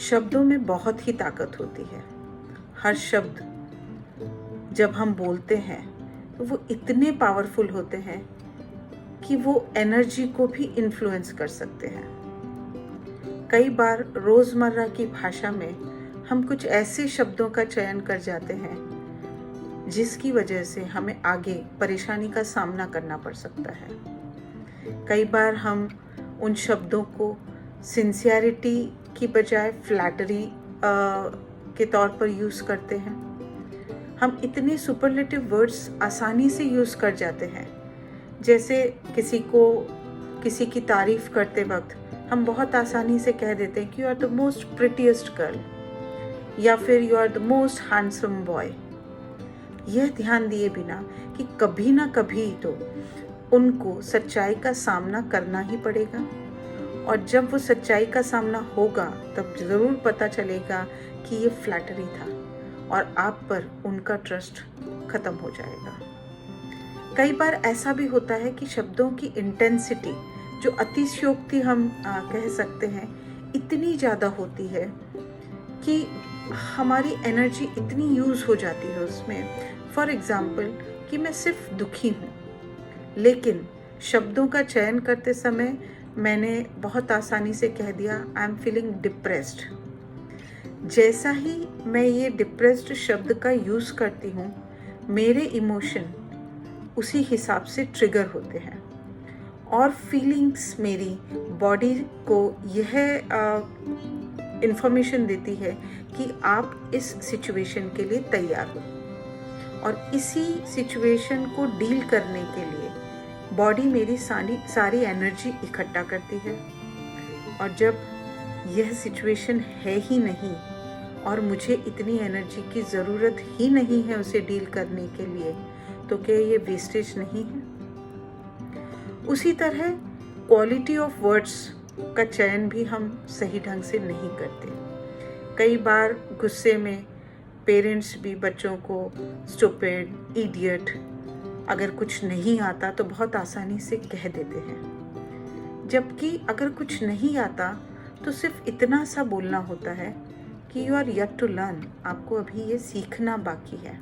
शब्दों में बहुत ही ताकत होती है। हर शब्द जब हम बोलते हैं तो वो इतने पावरफुल होते हैं कि वो एनर्जी को भी इन्फ्लुएंस कर सकते हैं। कई बार रोज़मर्रा की भाषा में हम कुछ ऐसे शब्दों का चयन कर जाते हैं जिसकी वजह से हमें आगे परेशानी का सामना करना पड़ सकता है। कई बार हम उन शब्दों को सिंसियरिटी की बजाय फ्लैटरी के तौर पर यूज़ करते हैं। हम इतने सुपरलेटिव वर्ड्स आसानी से यूज़ कर जाते हैं, जैसे किसी की तारीफ़ करते वक्त हम बहुत आसानी से कह देते हैं कि you are the most prettiest girl, या फिर you are the most handsome boy. यह ध्यान दिए बिना कि कभी ना कभी तो उनको सच्चाई का सामना करना ही पड़ेगा, और जब वो सच्चाई का सामना होगा तब ज़रूर पता चलेगा कि ये फ्लैटरी था और आप पर उनका ट्रस्ट ख़त्म हो जाएगा। कई बार ऐसा भी होता है कि शब्दों की इंटेंसिटी, जो अतिशयोक्ति हम कह सकते हैं, इतनी ज़्यादा होती है कि हमारी एनर्जी इतनी यूज़ हो जाती है उसमें। फॉर एग्ज़ाम्पल कि मैं सिर्फ दुखी हूँ, लेकिन शब्दों का चयन करते समय मैंने बहुत आसानी से कह दिया आई एम फीलिंग डिप्रेस्ड। जैसा ही मैं ये डिप्रेस्ड शब्द का यूज़ करती हूँ, मेरे इमोशन उसी हिसाब से ट्रिगर होते हैं और फीलिंग्स मेरी बॉडी को यह इंफॉर्मेशन देती है कि आप इस सिचुएशन के लिए तैयार हो, और इसी सिचुएशन को डील करने के लिए बॉडी मेरी सारी एनर्जी इकट्ठा करती है। और जब यह सिचुएशन है ही नहीं और मुझे इतनी एनर्जी की ज़रूरत ही नहीं है उसे डील करने के लिए, तो क्या ये वेस्टेज नहीं है? उसी तरह क्वालिटी ऑफ वर्ड्स का चयन भी हम सही ढंग से नहीं करते। कई बार गुस्से में पेरेंट्स भी बच्चों को स्टूपिड, इडियट, अगर कुछ नहीं आता तो बहुत आसानी से कह देते हैं, जबकि अगर कुछ नहीं आता तो सिर्फ इतना सा बोलना होता है कि you are yet to learn, आपको अभी ये सीखना बाकी है।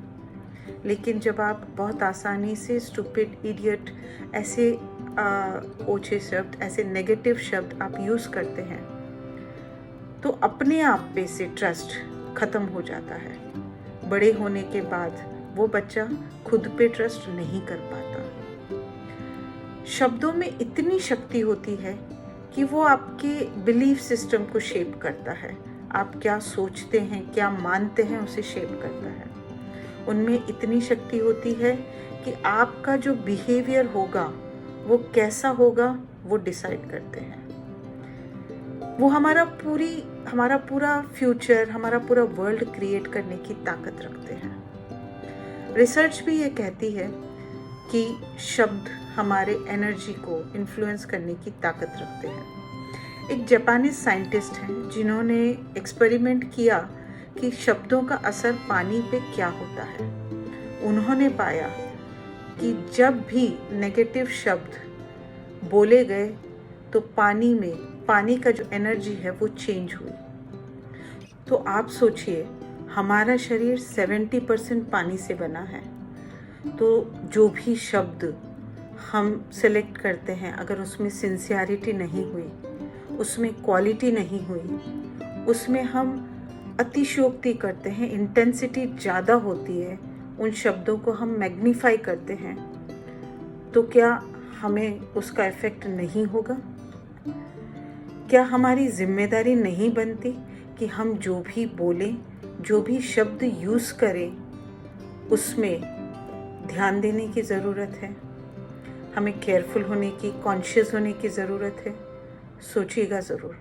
लेकिन जब आप बहुत आसानी से स्टूपिड, इडियट, ऐसे ओछे शब्द, ऐसे नेगेटिव शब्द आप यूज़ करते हैं, तो अपने आप पे से ट्रस्ट ख़त्म हो जाता है। बड़े होने के बाद वो बच्चा खुद पे ट्रस्ट नहीं कर पाता। शब्दों में इतनी शक्ति होती है कि वो आपके बिलीफ सिस्टम को शेप करता है। आप क्या सोचते हैं, क्या मानते हैं, उसे शेप करता है। उनमें इतनी शक्ति होती है कि आपका जो बिहेवियर होगा वो कैसा होगा वो डिसाइड करते हैं। वो हमारा पूरा फ्यूचर, हमारा पूरा वर्ल्ड क्रिएट करने की ताकत रखते हैं। रिसर्च भी ये कहती है कि शब्द हमारे एनर्जी को इन्फ्लुएंस करने की ताकत रखते हैं। एक जापानीज साइंटिस्ट हैं जिन्होंने एक्सपेरिमेंट किया कि शब्दों का असर पानी पे क्या होता है। उन्होंने पाया कि जब भी नेगेटिव शब्द बोले गए तो पानी का जो एनर्जी है वो चेंज हुई। तो आप सोचिए, हमारा शरीर 70% पानी से बना है, तो जो भी शब्द हम सेलेक्ट करते हैं, अगर उसमें सिंसियरिटी नहीं हुई, उसमें क्वालिटी नहीं हुई, उसमें हम अतिशयोक्ति करते हैं, इंटेंसिटी ज़्यादा होती है, उन शब्दों को हम मैग्नीफाई करते हैं, तो क्या हमें उसका इफ़ेक्ट नहीं होगा? क्या हमारी जिम्मेदारी नहीं बनती कि हम जो भी बोलें, जो भी शब्द यूज़ करें, उसमें ध्यान देने की ज़रूरत है, हमें केयरफुल होने की, कॉन्शियस होने की ज़रूरत है। सोचिएगा ज़रूर।